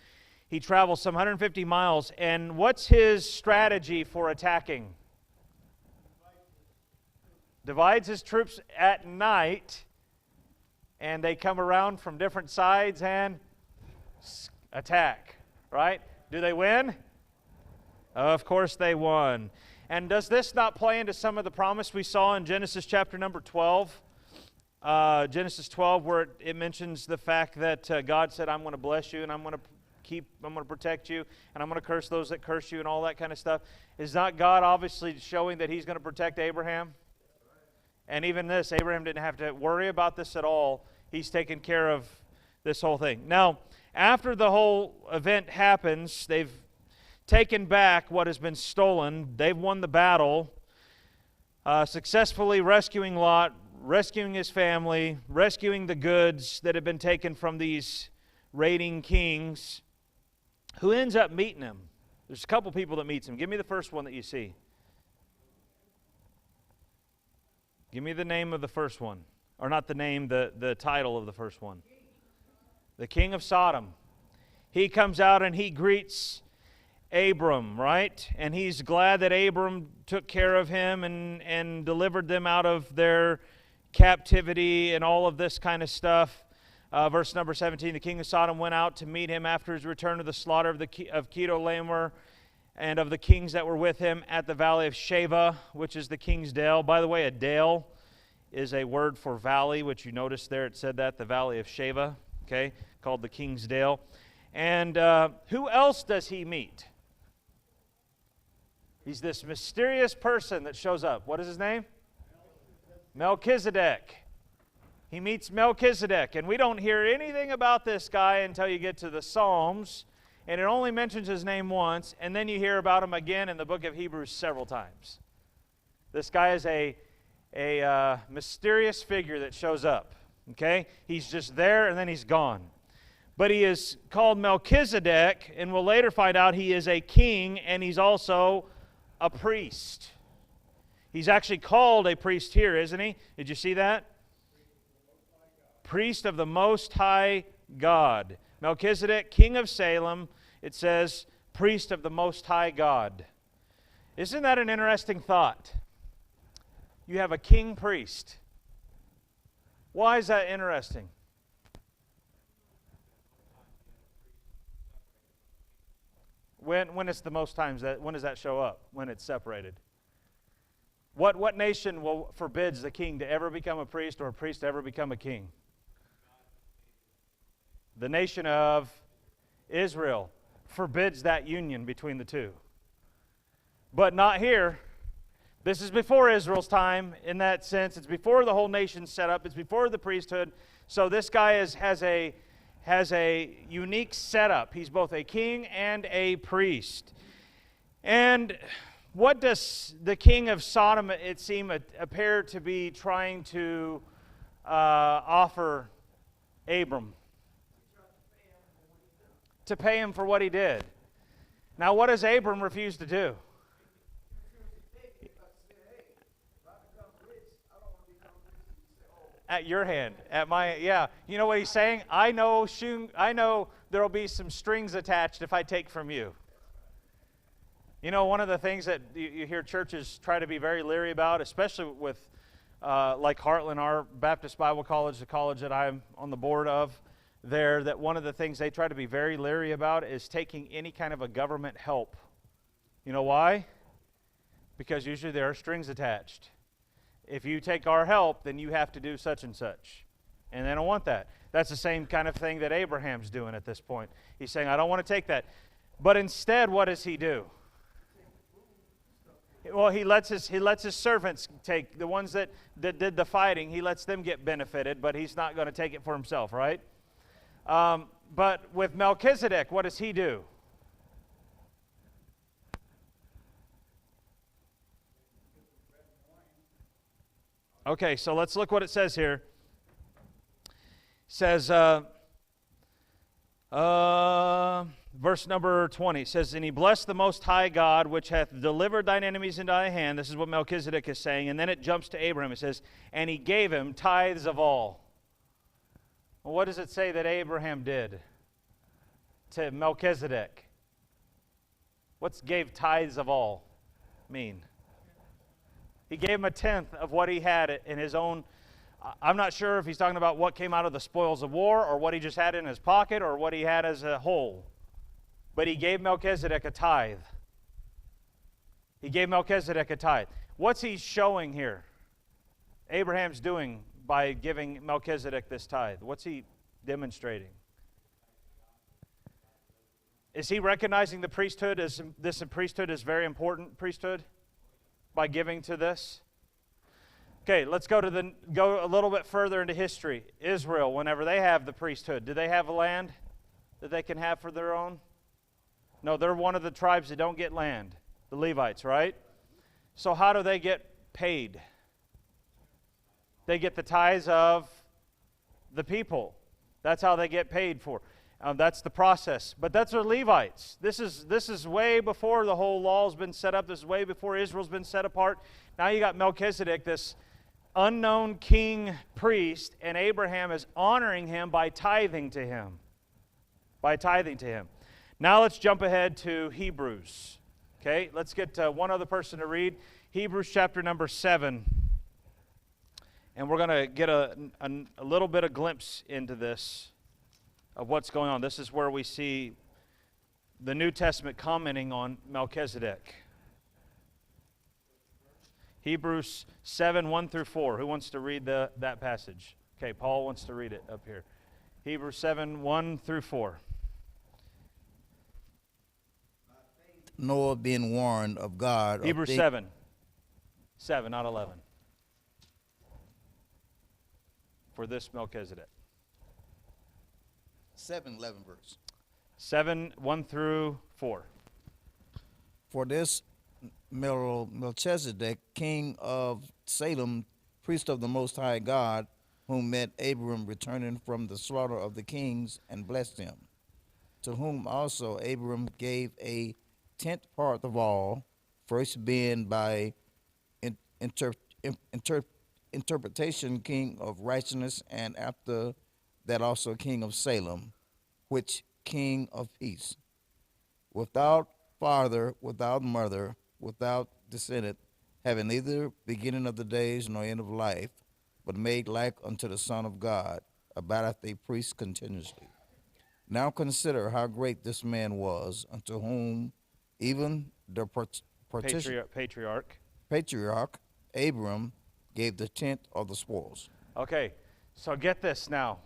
A: He travels some 150 miles, and what's his strategy for attacking? Divides his troops at night, and they come around from different sides and attack, right? Do they win? Of course they won. And does this not play into some of the promise we saw in Genesis chapter number 12? Genesis 12, where it mentions the fact that God said, I'm going to bless you, and I'm going to protect you, and I'm going to curse those that curse you, and all that kind of stuff. Is not God obviously showing that He's going to protect Abraham? And even this, Abraham didn't have to worry about this at all. He's taken care of this whole thing. Now, after the whole event happens, they've taken back what has been stolen. They've won the battle, successfully rescuing Lot, rescuing his family, rescuing the goods that had been taken from these raiding kings. Who ends up meeting him? There's a couple people that meets him. Give me the first one that you see. Give me the name of the first one. Or not the name, the title of the first one. The king of Sodom. He comes out and he greets Abram, right? And he's glad that Abram took care of him and delivered them out of their captivity and all of this kind of stuff. Verse number 17, the king of Sodom went out to meet him after his return to the slaughter of Kedorlaomer and of the kings that were with him at the valley of Sheva, which is the king's dale. By the way, a dale is a word for valley, which you notice there it said that, the valley of Sheva, okay, called the king's dale. And who else does he meet? He's this mysterious person that shows up. What is his name? Melchizedek. He meets Melchizedek, and we don't hear anything about this guy until you get to the Psalms, and it only mentions his name once, and then you hear about him again in the book of Hebrews several times. This guy is a mysterious figure that shows up, okay? He's just there, and then he's gone. But he is called Melchizedek, and we'll later find out he is a king, and he's also a priest. He's actually called a priest here, isn't he? Did you see that? Priest of the Most High God. Melchizedek, king of Salem, it says, priest of the Most High God. Isn't that an interesting thought? You have a king priest. Why is that interesting? When it's the most times, when does that show up? When it's separated. What nation forbids the king to ever become a priest or a priest to ever become a king? The nation of Israel forbids that union between the two. But not here. This is before Israel's time in that sense. It's before the whole nation's set up. It's before the priesthood. So this guy has a unique setup. He's both a king and a priest. And what does the king of Sodom, it seems, appear to be trying to offer Abram? To pay him for what he did. Now, what does Abram refuse to do? At your hand, at my, yeah. You know what he's saying? I know there will be some strings attached if I take from you. You know, one of the things that you hear churches try to be very leery about, especially like Heartland, our Baptist Bible College, the college that I'm on the board of there, that one of the things they try to be very leery about is taking any kind of a government help. You know why? Because usually there are strings attached. If you take our help, then you have to do such and such. And they don't want that. That's the same kind of thing that Abraham's doing at this point. He's saying, I don't want to take that. But instead, what does he do? Well, he lets his servants take, the ones that did the fighting, he lets them get benefited, but he's not going to take it for himself, right? But with Melchizedek, what does he do? Okay, so let's look what it says here. It says, verse number 20, it says, and he blessed the Most High God, which hath delivered thine enemies into thy hand. This is what Melchizedek is saying. And then it jumps to Abraham. It says, and he gave him tithes of all. Well, what does it say that Abraham did to Melchizedek? What's gave tithes of all mean? He gave him a tenth of what he had in his own. I'm not sure if he's talking about what came out of the spoils of war or what he just had in his pocket or what he had as a whole. But he gave Melchizedek a tithe. He gave Melchizedek a tithe. What's he showing here? Abraham's doing by giving Melchizedek this tithe. What's he demonstrating? Is he recognizing the priesthood as this priesthood is very important priesthood by giving to this? Okay, let's go a little bit further into history. Israel, whenever they have the priesthood, do they have a land that they can have for their own? No, they're one of the tribes that don't get land, the Levites, right? So how do they get paid? They get the tithes of the people. That's how they get paid for. That's the process. But that's their Levites. This is way before the whole law's been set up. This is way before Israel's been set apart. Now you got Melchizedek, this unknown king priest, and Abraham is honoring him by tithing to him. By tithing to him. Now let's jump ahead to Hebrews. Okay, let's get one other person to read. Hebrews chapter number 7. And we're going to get a little bit of glimpse into this, of what's going on. This is where we see the New Testament commenting on Melchizedek. Hebrews 7, 1 through 4. Who wants to read that passage? Okay, Paul wants to read it up here. Hebrews 7, 1 through 4.
M: Noah being warned of God.
A: Hebrews 7. 7, not 11. For this Melchizedek.
M: 7:11 verse.
A: 7, 1 through 4.
M: For this Melchizedek, king of Salem, priest of the Most High God, whom met Abram returning from the slaughter of the kings, and blessed him, to whom also Abram gave a tenth part of all, first being by interpretation king of righteousness, and after that also king of Salem, which king of peace, without father, without mother, without descendant, having neither beginning of the days nor end of life, but made like unto the Son of God, abideth a priest continuously. Now consider how great this man was, unto whom even the patriarch Abram gave the tenth of the spoils.
A: Okay, so get this now.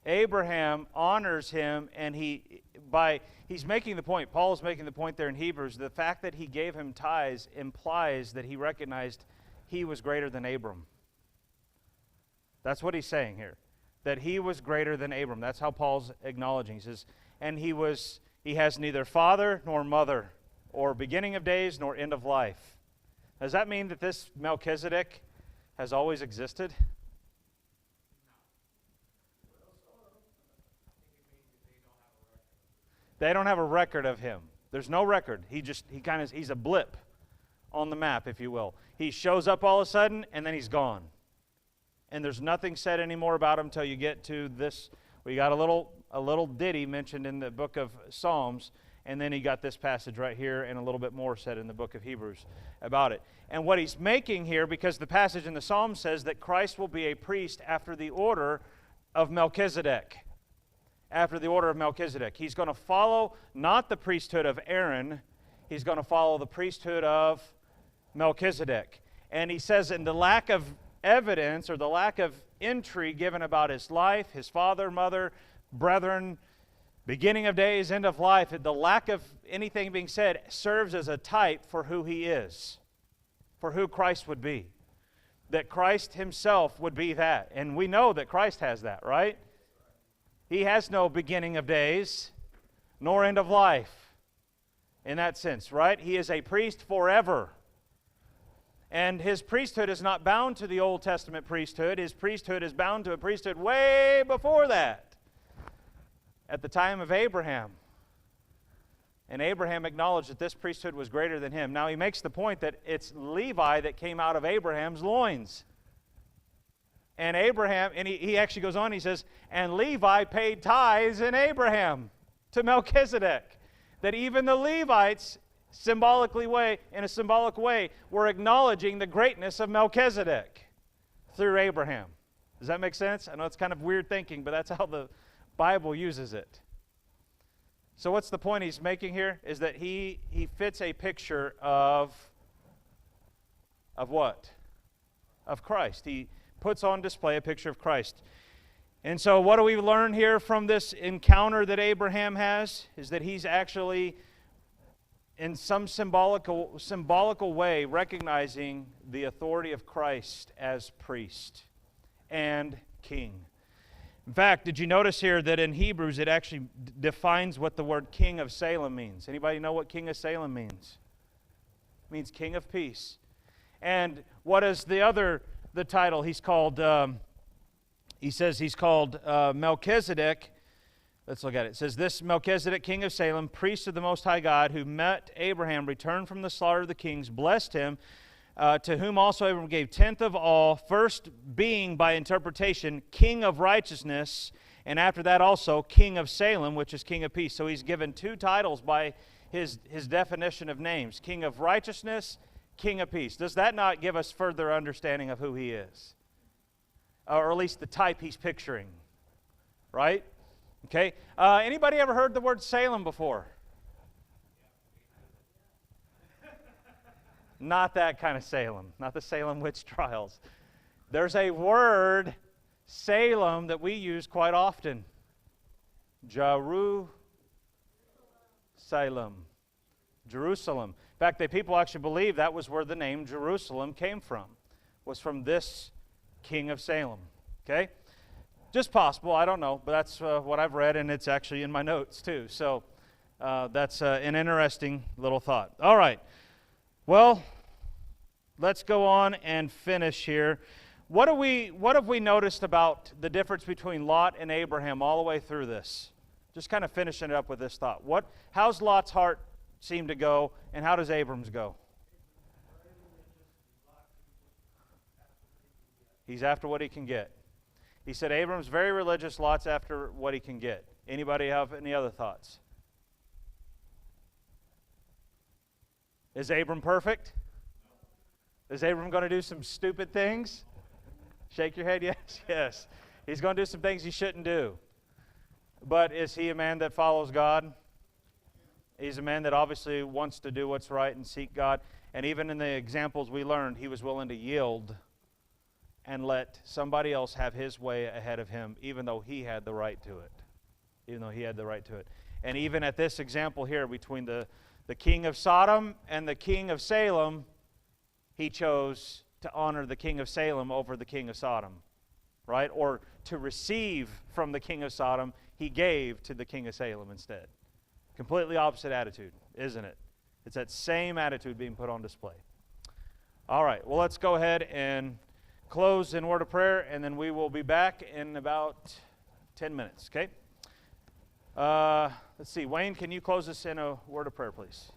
A: Abraham honors him, and he's making the point, Paul is making the point there in Hebrews, the fact that he gave him tithes implies that he recognized he was greater than Abram. That's what he's saying here, that he was greater than Abram. That's how Paul's acknowledging. He says, and he has neither father nor mother, or beginning of days nor end of life. Does that mean that this Melchizedek has always existed? They don't have a record of him. There's no record. He's a blip on the map, if you will. He shows up all of a sudden, and then he's gone. And there's nothing said anymore about him until you get to this. We got a little ditty mentioned in the book of Psalms, And then he got this passage right here and a little bit more said in the book of Hebrews about it. And what he's making here, because the passage in the Psalm says that Christ will be a priest after the order of Melchizedek. After the order of Melchizedek. He's going to follow not the priesthood of Aaron, he's going to follow the priesthood of Melchizedek. And he says in the lack of evidence or the lack of entry given about his life, his father, mother, brethren, beginning of days, end of life, the lack of anything being said serves as a type for who he is, for who Christ would be. That Christ himself would be that. And we know that Christ has that, right? He has no beginning of days, nor end of life in that sense, right? He is a priest forever. And his priesthood is not bound to the Old Testament priesthood. His priesthood is bound to a priesthood way before that. At the time of Abraham. And Abraham acknowledged that this priesthood was greater than him. Now he makes the point that it's Levi that came out of Abraham's loins. And Abraham, and he actually goes on, he says, and Levi paid tithes in Abraham to Melchizedek. That even the Levites, in a symbolic way, were acknowledging the greatness of Melchizedek through Abraham. Does that make sense? I know it's kind of weird thinking, but that's how the Bible uses it. So what's the point he's making here? Is that he fits a picture of what? Of Christ. He puts on display a picture of Christ. And so what do we learn here from this encounter that Abraham has? Is that he's actually in some symbolical way recognizing the authority of Christ as priest and king. In fact, did you notice here that in Hebrews it actually defines what the word king of Salem means? Anybody know what king of Salem means? It means king of peace. And what is the title? He's called, he says he's called Melchizedek. Let's look at it. It says, this Melchizedek, king of Salem, priest of the Most High God, who met Abraham, returned from the slaughter of the kings, blessed him, to whom also Abraham gave tenth of all, first being, by interpretation, king of righteousness, and after that also king of Salem, which is king of peace. So he's given two titles by his definition of names, king of righteousness, king of peace. Does that not give us further understanding of who he is? Or at least the type he's picturing, right? Okay. Anybody ever heard the word Salem before? Not that kind of Salem, not the Salem witch trials. There's a word, Salem, that we use quite often. Jerusalem. Jerusalem. In fact, people actually believe that was where the name Jerusalem came from, was from this king of Salem. Okay? Just possible, I don't know, but that's what I've read, and it's actually in my notes too. So that's an interesting little thought. All right. Well, let's go on and finish here. What have we noticed about the difference between Lot and Abraham all the way through this? Just kind of finishing it up with this thought. How's Lot's heart seem to go, and how does Abram's go? He's after what he can get. He said Abram's very religious, Lot's after what he can get. Anybody have any other thoughts? Is Abram perfect? Is Abram going to do some stupid things? Shake your head, yes, yes. He's going to do some things he shouldn't do. But is he a man that follows God? He's a man that obviously wants to do what's right and seek God. And even in the examples we learned, he was willing to yield and let somebody else have his way ahead of him, even though he had the right to it. Even though he had the right to it. And even at this example here, between the king of Sodom and the king of Salem, he chose to honor the king of Salem over the king of Sodom, right? Or to receive from the king of Sodom, he gave to the king of Salem instead. Completely opposite attitude, isn't it? It's that same attitude being put on display. All right, well, let's go ahead and close in word of prayer, and then we will be back in about 10 minutes, okay? Let's see. Wayne, can you close us in a word of prayer, please?